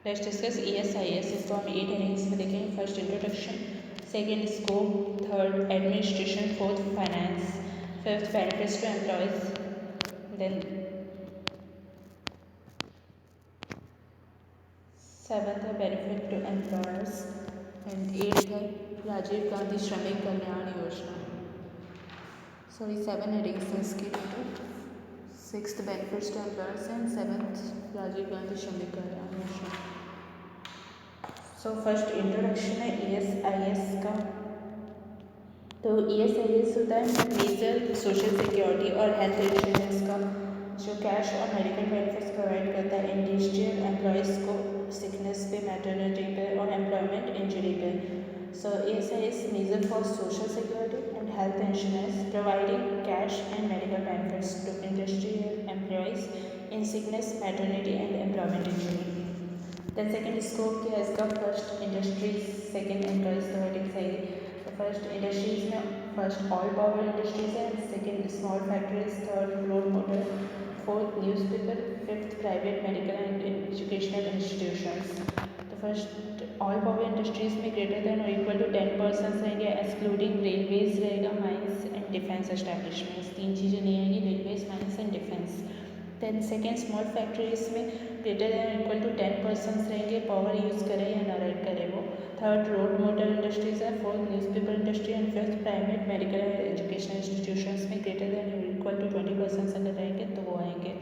Let's discuss ESIS। इसको हम 8 headings में देखेंगे। First introduction, second scope, third administration, fourth finance, fifth benefits to employees, then seventh है benefit to employers and eighth है राजीव गांधी श्रमिक कल्याण योजना। सॉरी 7 हेडिंग्स हैं इसकी total. Sixth benefits to employers and seventh Rajiv Gandhi श्रमिक कल्याण योजना। सो फर्स्ट इंट्रोडक्शन है ESIS का। तो ESIS होता है मेजर सोशल सिक्योरिटी और हेल्थ इंश्योरेंस का, जो कैश और मेडिकल बेनिफिट्स प्रोवाइड करता है इंडस्ट्रियल एम्प्लॉयज़ को सिकनेस पे, मैटरनिटी पे और एम्प्लॉयमेंट इंजरी पे। So ESIS major for social security and health insurance, providing cash and medical benefits to industrial employees in sickness, maternity and employment injury. Then second scope क्या है इसका, first industries, second employees, third excise. तो first industries में first all power industries है, second small factories, third road motor, fourth newspaper, fifth private medical and educational institutions. तो first all power industries में greater than और equal to 10% रहेंगे, excluding railways रहेगा, mines and defence establishments. तीन चीज़ें नहीं आएंगी, railways, mines and defence. Then second small factories में ग्रेटर दैन इक्वल टू 10% रहेंगे, पावर यूज़ करें या ना करें वो। थर्ड रोड मोटर इंडस्ट्रीज है, fourth newspaper industry and fifth private medical and educational institutions में ग्रेटर दैन इक्वल टू 20% अगर रहेंगे तो वो आएंगे।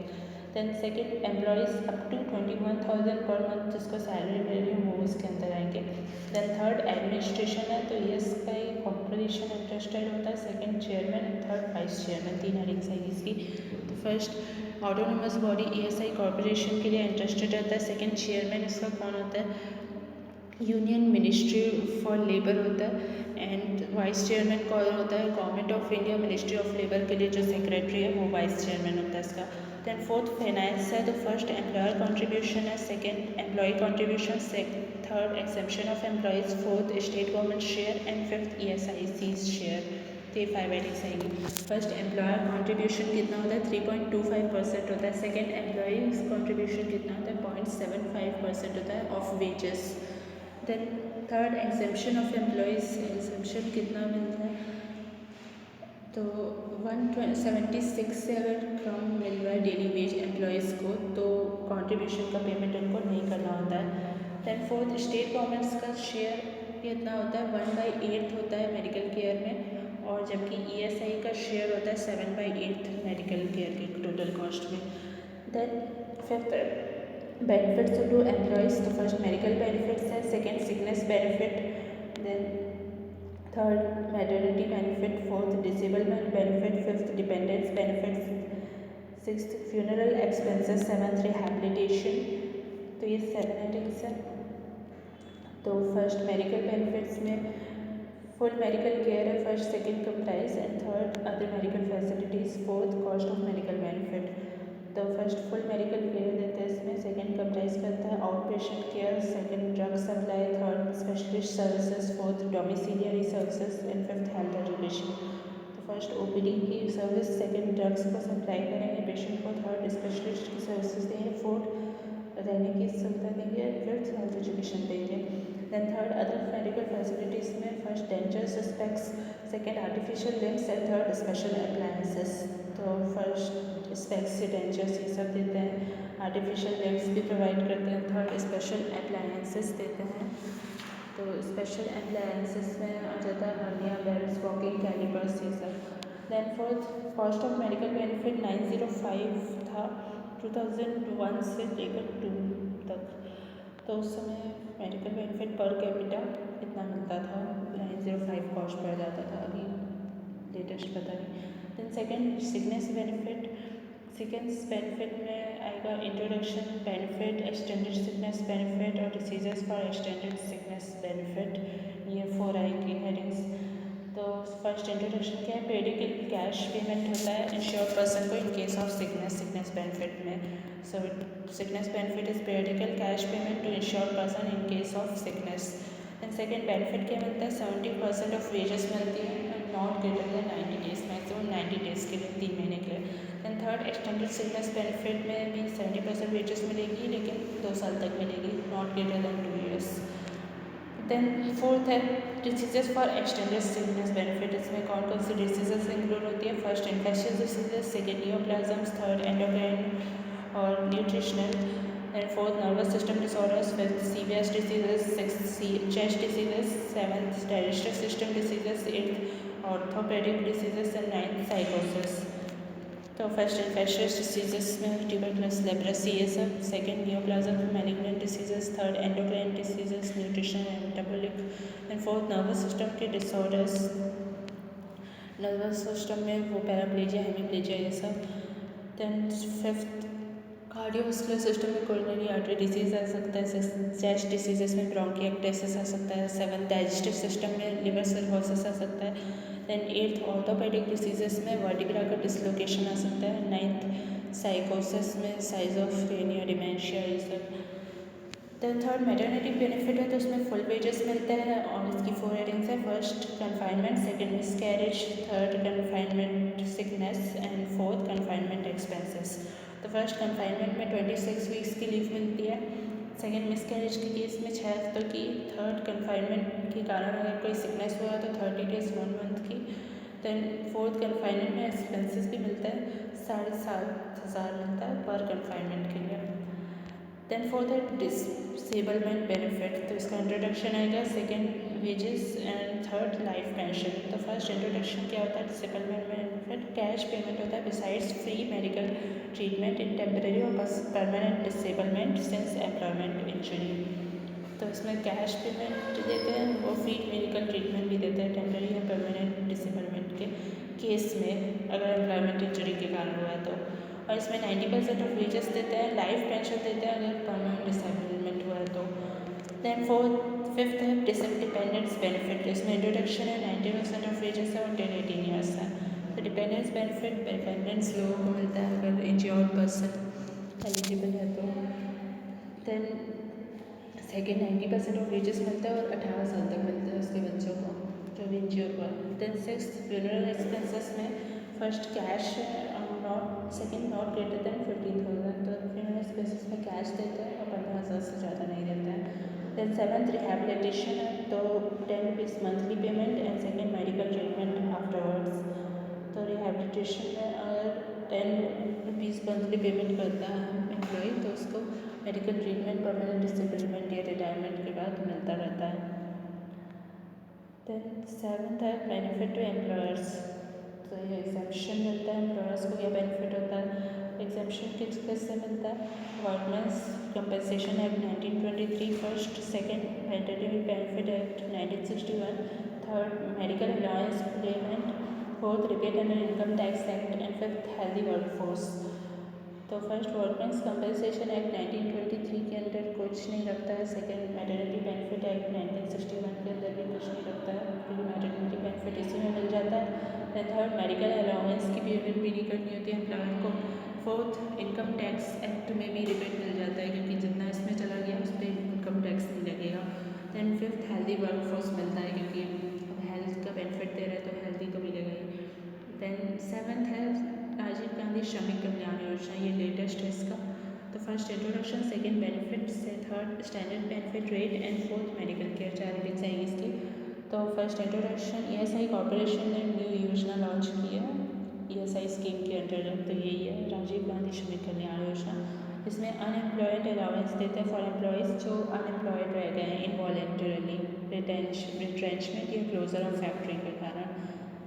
Then second employees up to 21,000 per month जिसको सैलरी मिल रही है वो उसके अंदर आएंगे। देन थर्ड एडमिनिस्ट्रेशन है, तो ये इसका ही कॉर्पोरेशन इंटरेस्टेड होता है, second chairman and third vice chairman, तीन हेडिंग्स आएगी इसकी। तो first autonomous body ESI corporation के लिए इंटरेस्टेड रहता है, सेकेंड चेयरमैन इसका कौन होता है, यूनियन मिनिस्ट्री फॉर लेबर होता है, एंड वाइस चेयरमैन कौन होता है, government of India ministry of labour के लिए जो सेक्रेटरी है वो वाइस चेयरमैन होता है इसका। दैन फोर्थ फाइनेंस है, तो फर्स्ट एम्प्लॉयर कंट्रीब्यूशन है, second employee contribution, third exemption of employees, fourth state government share and fifth ESIC share. तो ये 5 हेडिंग्स आएंगी। फर्स्ट एम्प्लॉयर कंट्रीब्यूशन कितना होता है, 3.25% होता है, सेकंड एम्प्लॉयज़ कंट्रीब्यूशन कितना होता है, 0.75% होता है of wages. Then third exemption of employees, exemption कितना मिलता है, तो 176 से अगर कम मिल रहा है डेली वेज एम्प्लॉयज़ को तो कंट्रीब्यूशन का पेमेंट उनको नहीं करना होता है। दैन फोर्थ स्टेट गवर्नमेंट्स का शेयर कितना होता है, 1/8 होता है मेडिकल केयर में, और जबकि ESI का शेयर होता है 7/8 मेडिकल केयर के टोटल कॉस्ट में। Then fifth benefits to employees, तो फर्स्ट मेडिकल बेनिफिट्स है, second sickness benefit, then third maternity benefit, fourth disablement benefit, fifth dependence benefit, sixth funeral expenses, seventh rehabilitation. तो ये 7 headings है। तो first medical benefits में full medical care है, first second comprise and third other medical facilities, fourth cost of medical benefit. तो first full medical care देते हैं इसमें, सेकंड कंप्राइज करता है out patient care, second drug supply, third specialist services, fourth domiciliary services and fifth health education. तो first OPD की service, second drugs को supply करेंगे पेशेंट को, थर्ड स्पेशलिस्ट की सर्विसेज देंगे, फोर्थ रहने की सुविधा देंगे, फिफ्थ हेल्थ एजुकेशन देंगे। Then third other medical facilities में first dentures, specs, second artificial limbs and third special appliances. तो फर्स्ट स्पेक्स, डेंचर्स ये सब देते हैं, आर्टिफिशियल लिम्स भी प्रोवाइड करते हैं, थर्ड स्पेशल अप्लायंसेस देते हैं। तो स्पेशल अप्लायंसेस में आ जाता है हर्निया बेल्ट, वॉकिंग कैलिपर्स, ये सब। Then fourth cost of medical benefit 905 था 2001 से लेकर 2 तक। तो उस समय मेडिकल बेनिफिट पर कैपिटा इतना मिलता था, 905 कॉस्ट पड़ जाता था, अभी लेटेस्ट पता नहीं। Then second sickness benefit, sickness benefit में आएगा introduction benefit, extended sickness benefit और diseases for extended sickness benefit, ये 4 आएंगी हेडिंग्स। तो फर्स्ट इंट्रोडक्शन क्या है, पेडिकल कैश पेमेंट होता है इंश्योर्ड पर्सन को in case of sickness, sickness benefit में। So sickness benefit is periodical cash payment to insured person in case of sickness. And second benefit क्या मिलता है, 70% ऑफ वेजेस मिलती है, not greater than 90 days, maximum 90 days के लिए, 3 महीने के लिए। Then third extended sickness benefit में भी 70% वेजेस मिलेगी, लेकिन 2 साल तक मिलेगी, not greater then 2 years। Then fourth है diseases for extended sickness benefit. इसमें कौन कौन सी डिसीजेस इंक्लूड होती है? First infectious diseases, second neoplasms, third endocrine और nutritional, and fourth nervous system disorders, fifth सीवियस diseases, sixth chest diseases, seventh digestive system diseases, eighth orthopaedic diseases and ninth साइकोसिस। तो first infectious diseases में tuberculosis, leprosy ये सब, second neoplasm, malignant diseases, third endocrine diseases, nutrition and metabolic, and fourth nervous system के disorders. Nervous system में वो paraplegia, hemiplegia ये सब। Then fifth cardiovascular system में कोरोनरी आर्टरी डिजीज आ सकता है, चेस्ट डिसीजेस में ब्रोंकिएक्टाइटिस आ सकता है, सेवन्थ डाइजेस्टिव सिस्टम में लिवर सर्कोसिस आ सकता है, दैन एट्थ ऑर्थोपेडिक डिसीजेस में वर्टिब्रा का डिसलोकेशन आ सकता है, नाइन्थ साइकोसिस में साइजोफ्रेनिया, डिमेंशिया ये सब। दैन थर्ड मैटरनिटी बेनिफिट है, तो उसमें फुल वेजेस मिलते हैं और इसकी 4 हेडिंग्स है। First confinement, second miscarriage, third confinement sickness and fourth confinement expenses. तो फर्स्ट कन्फाइनमेंट में 26 वीक्स की लीव मिलती है, सेकेंड मिसकैरेज के केस में 6 हफ्तों की, थर्ड कन्फाइनमेंट के कारण अगर कोई सिकनेस हुआ तो 30 डेज 1 मंथ की। दैन फोर्थ कन्फाइनमेंट में एक्सपेंसेस भी मिलता है, 7,500 मिलता है पर कन्फाइनमेंट के लिए। दैन फोर्थ है डिसेबलमेंट बेनिफिट, तो इसका इंट्रोडक्शन आएगा, second wages and third life pension. तो फर्स्ट इंट्रोडक्शन क्या होता है? डिसेबलमेंट बेनिफिट कैश पेमेंट होता है besides free medical treatment in temporary और permanent disablement since employment injury. तो इसमें कैश पेमेंट देते हैं, वो फ्री मेडिकल ट्रीटमेंट भी देते हैं टेम्परेरी या परमानेंट डिसेबलमेंट के केस में, अगर एम्प्लॉयमेंट इंजरी के कारण हुआ है तो। और इसमें 90% ऑफ वेजेस देते हैं, लाइफ पेंशन देते हैं अगर परमानेंट डिसेबलमेंट हुआ है तो। दैन फिफ्थ है डिपेंडेंस बेनिफिट, इसमें इंट्रोडक्शन है, 90% ऑफ वेजेस है और 10-18 ईयर्स है। तो डिपेंडेंस बेनिफिट डिपेंडेंस लोगों को मिलता है अगर इंजर्ड पर्सन एलिजिबल है तो। दैन सेकेंड 90% ऑफ वेजेस मिलता है और 18 साल तक मिलता है उसके बच्चों को जो भी इंजर्ड हुआ। दैन सिक्स्थ फ्यूनरल एक्सपेंसेस में first cash not, second not greater than 15,000, तो फ्यूनरल एक्सपेंसेस में कैश देते हैं और 15,000 से ज़्यादा नहीं देते हैं। दैन सेवन्थ रिहैबिलिटेशन है, तो 10 rupees monthly payment and second medical treatment afterwards. तो रिहैबिलिटेशन में अगर 10 रुपीज़ मंथली पेमेंट करता है एम्प्लॉय तो उसको मेडिकल ट्रीटमेंट परमानेंट डिसेबलमेंट या रिटायरमेंट के बाद मिलता रहता है। दैन सेवन्थ है बेनिफिट टू एम्प्लॉयर्स, तो ये एग्जेम्पशन मिलता है एम्प्लॉयर्स को। क्या बेनिफिट होता है? एग्जेम्पशन किससे मिलता है? Workmen's Compensation Act 1923 first, second Maternity Benefit Act 1961, third medical allowance payment, fourth rebate under Income Tax Act and fifth healthy workforce. तो फर्स्ट वर्कमेंस कंपनसेशन एक्ट 1923 के अंदर कुछ नहीं रखता है, सेकेंड मैटरनिटी बेनिफिट एक्ट 1961 के अंदर भी कुछ नहीं रखता है क्योंकि मैटरनिटी बेनिफिट इसी में मिल जाता है। थर्ड मेडिकल अलाउंस की पेमेंट भी नहीं करनी होती है एम्प्लॉयर को। फोर्थ इनकम टैक्स एक्ट में भी रिबेट मिल जाता है क्योंकि जितना इसमें चला गया उस पर इनकम टैक्स नहीं लगेगा। दैन फिफ्थ हेल्दी वर्कफोर्स मिलता है क्योंकि अब हेल्थ का बेनिफिट दे रहे हैं तो हेल्दी तो मिलेगा ही। दैन सेवन्थ है राजीव गांधी श्रमिक कल्याण योजना, ये लेटेस्ट है इसका। तो फर्स्ट इंट्रोडक्शन, सेकेंड बेनिफिट से third standard benefit rate and fourth medical care, 4 headings आएगी इसकी। तो फर्स्ट इंट्रोडक्शन, ESI कॉर्पोरेशन ने न्यू योजना लॉन्च की है ESI स्कीम के अंतर्गत, तो यही है राजीव गांधी श्रमिक कल्याण योजना। इसमें अनएम्प्लॉयड अलाउंस देते हैं फॉर एम्प्लॉयज़ जो अनएम्प्लॉयड रह गए हैं इनवॉलेंटरली, रिट्रेंचमेंट या क्लोजर ऑफ फैक्ट्री के कारण।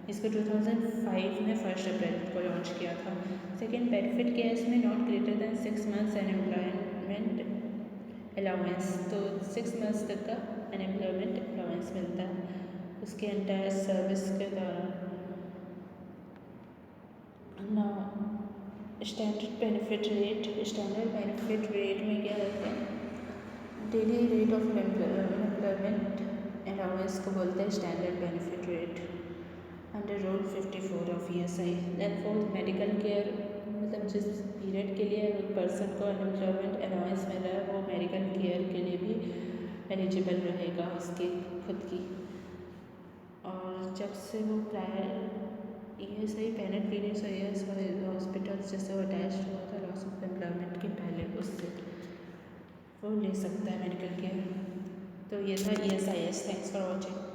इसको 2005 में 1 अप्रैल को लॉन्च किया था। सेकेंड बेनिफिट क्या है इसमें? Not greater than 6 months unemployment allowance, तो 6 मंथ्स तक का अनएम्प्लॉयमेंट अलाउंस मिलता है उसके एंटायर सर्विस के दौरान। ना standard benefit rate, standard benefit rate में क्या रहता है? Daily rate of employment allowance को बोलते हैं standard benefit rate under rule 54 of ESI। Then fourth medical care, मतलब जिस पीरियड के लिए एक पर्सन को अनएम्प्लॉयमेंट अलाउंस मिल रहा है वो मेडिकल केयर के लिए भी एलिजिबल रहेगा उसकी खुद की। और जब से वो प्रायर ESI पेनेट पीरियड्स और ईयर्स हॉस्पिटल जैसे वो अटैच हुआ था लॉस ऑफ एम्प्लॉयमेंट के पहले, उससे वो ले सकता है मेडिकल केयर। तो ये था ESIS। Thanks for watching.